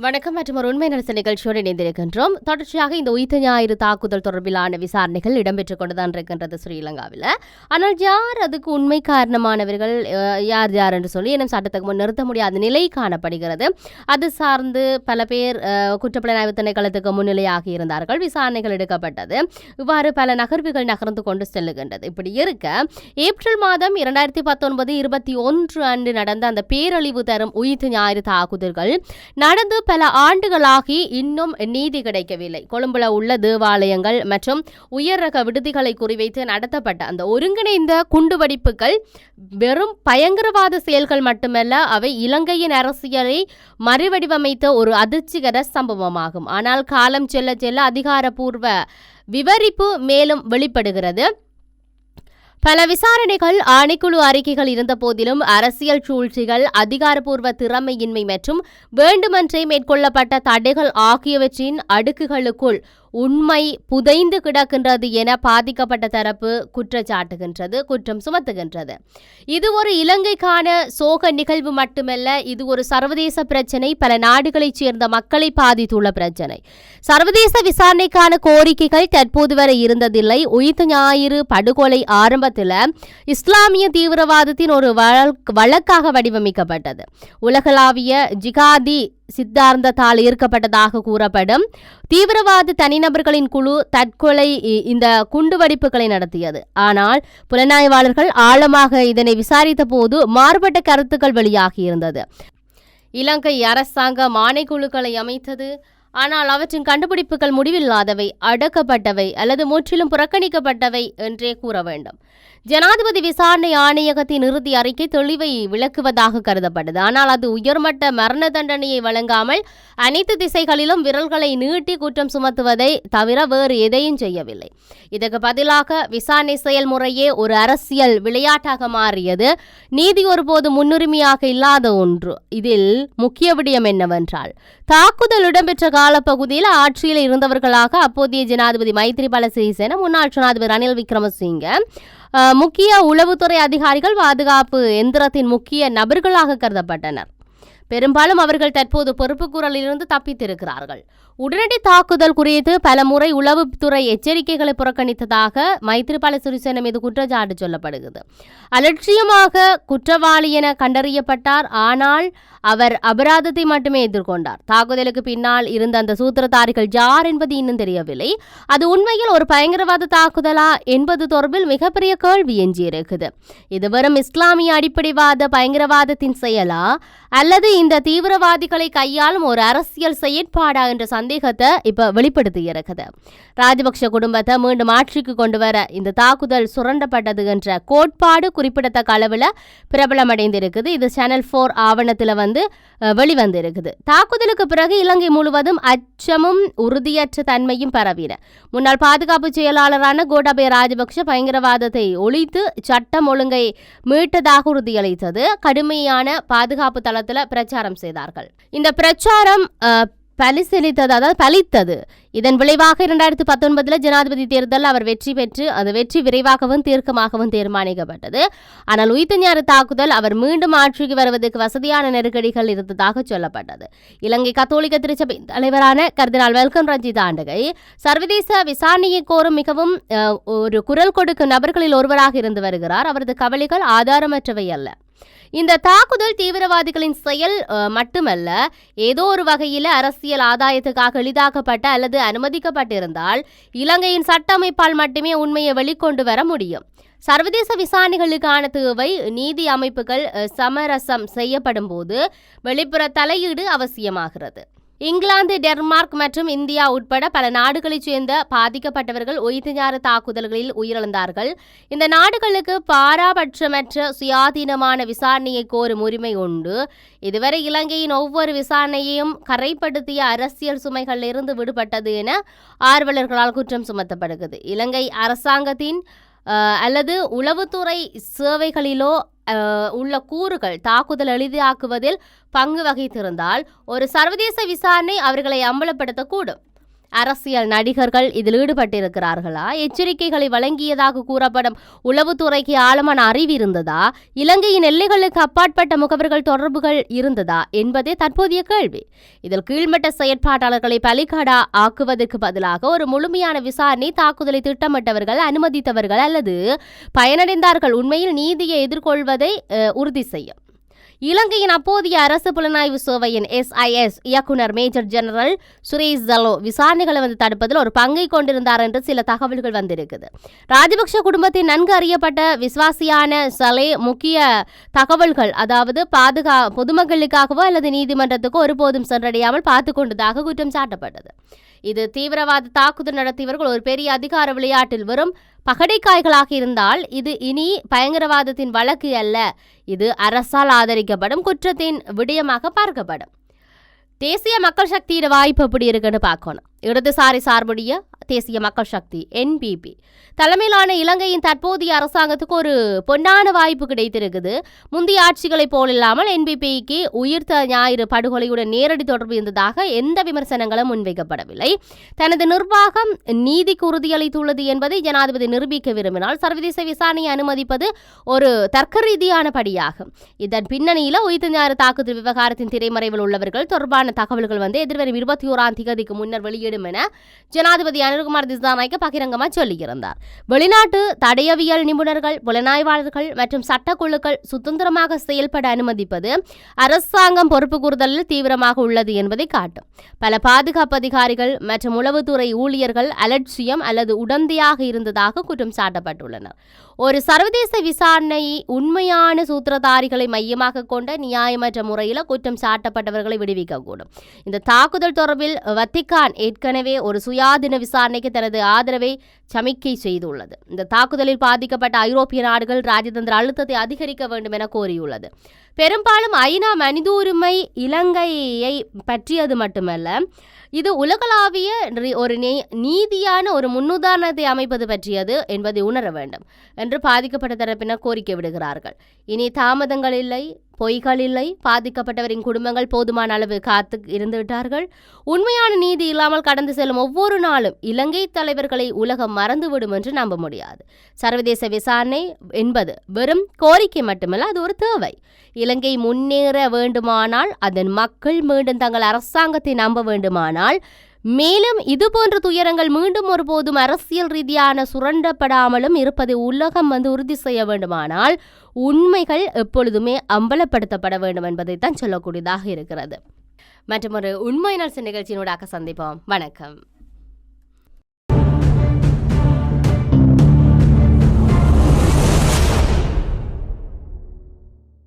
வணக்கம் மற்றும் ஒரு உண்மை நலச நிகழ்ச்சியோடு இணைந்திருக்கின்றோம். தொடர்ச்சியாக இந்த உயிர்த்த ஞாயிறு தாக்குதல் தொடர்பிலான விசாரணைகள் இடம்பெற்றுக் கொண்டுதான் இருக்கின்றது ஸ்ரீலங்காவில். ஆனால் யார் அதுக்கு உண்மை காரணமானவர்கள், யார் யார் என்று சொல்லி இன்னும் சட்டத்துக்கு முன் நிறுத்த முடியாத நிலை காணப்படுகிறது. அது சார்ந்து பல பேர் குற்றப்புலனாய்வு திணைக்களத்துக்கு முன்னிலையாகி இருந்தார்கள். விசாரணைகள் எடுக்கப்பட்டது. இவ்வாறு பல நகர்வுகள் நகர்ந்து கொண்டு செல்லுகின்றது. இப்படி இருக்க ஏப்ரல் மாதம் 2019-21 அன்று நடந்த அந்த பேரழிவு தரும் உயிர்த்த ஞாயிறு தாக்குதல்கள் நடந்து பல ஆண்டுகளாகி இன்னும் நீதி கிடைக்கவில்லை. கொழும்புல உள்ள தேவாலயங்கள் மற்றும் உயர் ரக விடுதிகளை குறிவைத்து நடத்தப்பட்ட அந்த ஒருங்கிணைந்த குண்டுவெடிப்புகள் வெறும் பயங்கரவாத செயல்கள் மட்டுமல்ல, அவை இலங்கையின் அரசியலை மறுவடிவமைத்த ஒரு அதிர்ச்சிகர சம்பவமாகும். ஆனால் காலம் செல்ல செல்ல அதிகாரப்பூர்வ விவரிப்பு மேலும் வெளிப்படுகிறது. பல விசாரணைகள், ஆணைக்குழு அறிக்கைகள் இருந்த போதிலும் அரசியல் சூழ்ச்சிகள், அதிகாரப்பூர்வ திறமையின்மை மற்றும் வேண்டுமென்றே மேற்கொள்ளப்பட்ட தடைகள் ஆகியவற்றின் அடுக்குகளுக்குள் உண்மை புதைந்து கிடக்கின்றது என பாதிக்கப்பட்ட தரப்பு குற்றம் சுமத்துகின்றது. இது ஒரு இலங்கைக்கான சோக நிகழ்வு மட்டுமல்ல, இது ஒரு சர்வதேச பிரச்சனை, பல நாடுகளைச் சேர்ந்த மக்களை பாதித்துள்ள பிரச்சனை. சர்வதேச விசாரணைக்கான கோரிக்கைகள் தற்போது வரை இருந்ததில்லை. உயிர்த்த ஞாயிறு படுகொலை ஆரம்பத்தில் இஸ்லாமிய தீவிரவாதத்தின் ஒரு வழக்காக வடிவமைக்கப்பட்டது. உலகளாவிய ஜிகாதி சித்தாந்தத்தால் ஈர்க்கப்பட்டதாக கூறப்படும் தீவிரவாத தனிநபர்களின் குழு தற்கொலை இந்த குண்டுவெடிப்புகளை நடத்தியது. ஆனால் புலனாய்வாளர்கள் ஆழமாக இதனை விசாரித்த போது மாறுபட்ட கருத்துக்கள் வெளியாகியிருந்தது. இலங்கை அரசாங்கம் ஆணைக்குழுக்களை அமைத்தது. ஆனால் அவற்றின் கண்டுபிடிப்புகள் முடிவில்லாதவை, அடக்கப்பட்டவை அல்லது முற்றிலும் புறக்கணிக்கப்பட்டவை என்றே கூற வேண்டும். ஜனாதிபதி விசாரணை ஆணையகத்தின் இறுதி அறிக்கை தெளிவை விளக்குவதாக கருதப்பட்டது. ஆனால் அது உயர்மட்ட மரண தண்டனையை வழங்காமல் அனைத்து திசைகளிலும் விரல்களை நீட்டி குற்றம் சுமத்துவதை தவிர வேறு எதையும் செய்யவில்லை. இதற்கு பதிலாக விசாரணை செயல்முறையே ஒரு அரசியல் விளையாட்டாக மாறியது. நீதி ஒருபோது முன்னுரிமையாக இல்லாத ஒன்று. இதில் முக்கிய விடயம் என்னவென்றால், தாக்குதல் இடம்பெற்ற காலப்பகுதியில் ஆட்சியில் இருந்தவர்களாக அப்போதைய ஜனாதிபதி மைத்ரிபால சிறிசேன, முன்னாள் ஜனாதிபதி ரணில் விக்ரமசிங்க, முக்கிய உளவுத்துறை அதிகாரிகள், பாதுகாப்பு எந்திரத்தின் முக்கிய நபர்களாக கருதப்பட்டனர். பெரும்பாலும் அவர்கள் தற்போது பொறுப்புக்கூறலிலிருந்து தப்பித்திருக்கிறார்கள். உடனடி தாக்குதல் குறித்து பல முறை உளவுத்துறை எச்சரிக்கைகளை புறக்கணித்ததாக மைத்ரிபால சிறிசேன மீது குற்றச்சாட்டு சொல்லப்படுகிறது. அலட்சியமாக குற்றவாளி என கண்டறியப்பட்டார். ஆனால் அவர் அபராதத்தை மட்டுமே எதிர்கொண்டார். தாக்குதலுக்கு பின்னால் இருந்த அந்த சூத்திரதாரிகள் யார் என்பது இன்னும் தெரியவில்லை. அது உண்மையில் ஒரு பயங்கரவாத தாக்குதலா என்பது தொடர்பில் மிகப்பெரிய கேள்வி எஞ்சியிருக்குது. இது வெறும் இஸ்லாமிய அடிப்படைவாத பயங்கரவாதத்தின் செயலா அல்லது இந்த தீவிரவாதிகளை கையாளும் ஒரு அரசியல் செயற்பாடா என்ற சந்தேகத்தை இப்ப வெளிப்படுத்தி இருக்குது. ராஜபக்ஷ குடும்பத்தை மீண்டும் ஆட்சிக்கு கொண்டு வர இந்த தாக்குதல் சுரண்டப்பட்டது என்ற கோட்பாடு குறிப்பிடத்தக்க அளவில் பிரபலமடைந்திருக்குது. இது சேனல் 4 ஆவணத்தில் வெளிவந்திருக்குது. தாக்குதலுக்கு பிறகு இலங்கை முழுவதும் அச்சமும் உறுதியற்ற தன்மையும் பரவின. முன்னாள் பாதுகாப்பு செயலாளரான கோட்டாபய ராஜபக்ஷ பயங்கரவாதத்தை ஒழித்து சட்டம் ஒழுங்கை மீட்டதாக உறுதியளித்தது. கடுமையான பாதுகாப்பு தளத்தில் பிரச்சாரம் செய்தார்கள். இந்த பிரச்சாரம் பலித்தது. இதன் விளைவாக 2019 ஜனாதிபதி தேர்தல் அவர் வெற்றி பெற்று அது வெற்றி விரைவாகவும் தீர்க்கமாகவும் தீர்மானிக்கப்பட்டது. ஆனால் உயிர்த்த ஞாயிறு தாக்குதல் அவர் மீண்டும் ஆட்சிக்கு வருவதற்கு வசதியான நெருக்கடிகள் இருந்ததாக சொல்லப்பட்டது. இலங்கை கத்தோலிக்க திருச்சபை தலைவரான கர்தினால் வெல்கம் ரஞ்சித் ஆண்டகை சர்வதேச விசாரணையை கோரும் மிகவும் ஒரு குரல் கொடுக்கும் நபர்களில் ஒருவராக இருந்து வருகிறார். அவரது கவலைகள் ஆதாரமற்றவை அல்ல. இந்த தாக்குதல் தீவிரவாதிகளின் செயல் மட்டுமல்ல, ஏதோ ஒரு வகையில் அரசியல் ஆதாயத்துக்காக எளிதாக்கப்பட்ட அல்லது அனுமதிக்கப்பட்டிருந்தால் இலங்கையின் சட்ட அமைப்பால் மட்டுமே உண்மையை வெளிக்கொண்டு வர முடியும். சர்வதேச விசாரணைகளுக்கான தேவை நீதி அமைப்புகள் சமரசம் செய்யப்படும் போது வெளிப்புற தலையீடு அவசியமாகிறது. இங்கிலாந்து, டென்மார்க் மற்றும் இந்தியா உட்பட பல நாடுகளைச் சேர்ந்த பாதிக்கப்பட்டவர்கள் உயிர்த்த ஞாயிறு தாக்குதல்களில் உயிரிழந்தார்கள். இந்த நாடுகளுக்கு பாராபட்சமற்ற சுயாதீனமான விசாரணையை கோரும் உரிமை உண்டு. இதுவரை இலங்கையின் ஒவ்வொரு விசாரணையையும் கரைப்படுத்திய அரசியல் சுமைகளிலிருந்து விடுபட்டது என ஆர்வலர்களால் குற்றம் சுமத்தப்படுகிறது. இலங்கை அரசாங்கத்தின் அல்லது உளவுத்துறை சேவைகளிலோ உள்ள கூறுகள் தாக்குதல் எளிதாக்குவதில் பங்கு வகித்திருந்தால் ஒரு சர்வதேச விசாரணை அவர்களை அம்பலப்படுத்தக்கூடும். அரசியல் நடிகர்கள் இதில் ஈடுபட்டிருக்கிறார்களா? எச்சரிக்கைகளை வழங்கியதாக கூறப்படும் உளவுத்துறைக்கு ஆழமான அறிவு இருந்ததா? இலங்கையின் எல்லைகளுக்கு அப்பாற்பட்ட முகவர்கள் தொடர்புகள் இருந்ததா என்பதே தற்போதைய கேள்வி. இதில் கீழ்மட்ட செயற்பாட்டாளர்களை பலிகடா ஆக்குவதற்கு பதிலாக ஒரு முழுமையான விசாரணை, தாக்குதலை திட்டமிட்டவர்கள், அனுமதித்தவர்கள் அல்லது பயனடைந்தார்கள் உண்மையில் நீதியை எதிர்கொள்வதை உறுதி செய்யும். இலங்கையின் அப்போதைய அரசு புலனாய்வு சேவையின் SIS இயக்குனர் மேஜர் ஜெனரல் சுரேஷ் ஜலோ விசாரணைகளை தடுப்பதில் ஒரு பங்கை கொண்டிருந்தார் என்று சில தகவல்கள் வந்திருக்குது. ராஜபக்ஷ குடும்பத்தின் நன்கு அறியப்பட்ட விசுவாசியான சலே முக்கிய தகவல்கள், அதாவது பொதுமக்களுக்காகவோ அல்லது நீதிமன்றத்துக்கோ ஒருபோதும் சென்றடையாமல் பார்த்து கொண்டதாக குற்றம் சாட்டப்பட்டது. இது தீவிரவாத தாக்குதல் நடத்தியவர்கள் ஒரு பெரிய அதிகார விளையாட்டில் வெறும் பகடைக்காய்களாக இருந்தால் இது இனி பயங்கரவாதத்தின் வழக்கு அல்ல, இது அரசால் ஆதரிக்கப்படும் குற்றத்தின் விடயமாக பார்க்கப்படும். தேசிய மக்கள் சக்தியோட வாய்ப்பு எப்படி இருக்குன்னு பார்க்கணும். இடதுசாரி சார்புடைய தேசிய மக்கள் சக்தி NPP தலைமையிலான இலங்கையின் தற்போதைய அரசாங்கத்துக்கு ஒரு பொன்னான வாய்ப்பு கிடைத்திருக்குது. முந்தைய ஆட்சிகளைப் போல் இல்லாமல் NPPக்கு உயிர்த்த ஞாயிறு படுகொலையுடன் நேரடி தொடர்பு இருந்ததாக எந்த விமர்சனங்களும் முன்வைக்கப்படவில்லை. தனது நிர்வாகம் நீதிக்கு உறுதியளித்துள்ளது என்பதை ஜனாதிபதி நிரூபிக்க விரும்பினால் சர்வதேச விசாரணையை அனுமதிப்பது ஒரு தர்க்க ரீதியான படியாகும். இதன் பின்னணியில் உயிர்த்த ஞாயிறு தாக்குதல் விவகாரத்தின் திரைமறைவில் உள்ளவர்கள் தொடர்பான தகவல்கள் எதிர்வரும் 21ஆம் தேதிக்கு முன்னர் வெளியிடும் என ஜனாதிபதி அனுர்குமார் திசாநாயக்க பகிரங்கமாக சொல்லியிருந்தார். வெளிநாட்டு தடயவியல் நிபுணர்கள், புலனாய்வாளர்கள் மற்றும் சட்டக்குழுக்கள் சுதந்திரமாக செயல்பட அனுமதிப்பது அரசாங்கம் பொறுப்பு கூறுதலில் தீவிரமாக உள்ளது என்பதை காட்டும். பல பாதுகாப்பு அதிகாரிகள் மற்றும் உளவுத்துறை ஊழியர்கள் அலட்சியம் அல்லது உடந்தையாக இருந்ததாக குற்றம் சாட்டப்பட்டுள்ளனர். ஒரு சர்வதேச விசாரணை உண்மையான சூத்திரதாரிகளை மையமாக கொண்ட நியாயமற்ற முறையில் குற்றம் சாட்டப்பட்டவர்களை விடுவிக்கக்கூடும். இந்த தாக்குதல் தொடர்பில் வத்திக்கான் ஏற்கனவே ஒரு சுயாதீன விசாரணைக்கு தனது ஆதரவை சமிக்கை செய்துள்ளது. இந்த தாக்குதலில் பாதிக்கப்பட்ட ஐரோப்பிய நாடுகள் ராஜதந்திர அழுத்தத்தை அதிகரிக்க வேண்டும் என கோரியுள்ளது. பெரும்பாலும் ஐநா மனித உரிமை இலங்கையை பற்றியது மட்டுமல்ல, இது உலகளாவிய ஒரு நீதியான ஒரு முன்னுதாரணத்தை அமைப்பது பற்றியது என்பதை உணர வேண்டும் என்று பாதிக்கப்பட்ட தரப்பினர் கோரிக்கை விடுகிறார்கள். இனி தாமதங்கள் இல்லை, பொய்கள் இல்லை. பாதிக்கப்பட்டவரின் குடும்பங்கள் போதுமான அளவு காத்து இருந்துவிட்டார்கள். உண்மையான நீதி இல்லாமல் கடந்து செல்லும் ஒவ்வொரு நாளும் இலங்கை தலைவர்களை உலகம் மறந்துவிடும் என்று நம்ப முடியாது. சர்வதேச விசாரணை என்பது வெறும் கோரிக்கை மட்டுமல்ல, அது ஒரு தேவை. இலங்கை முன்னேற வேண்டுமானால், அதன் மக்கள் மீண்டும் தங்கள் அரசாங்கத்தை நம்ப வேண்டுமானால், மேலும் இதுபோன்ற துயரங்கள் மீண்டும் ஒருபோதும் அரசியல் ரீதியான சுரண்டப்படாமலும் இருப்பதை உலகம் உறுதி செய்ய வேண்டுமானால் உண்மைகள் எப்பொழுதுமே அம்பலப்படுத்தப்பட வேண்டும் என்பதைத்தான் சொல்லக்கூடியதாக இருக்கிறது. மற்றும் ஒரு உண்மை நிகழ்ச்சியினூடாக சந்திப்போம். வணக்கம்.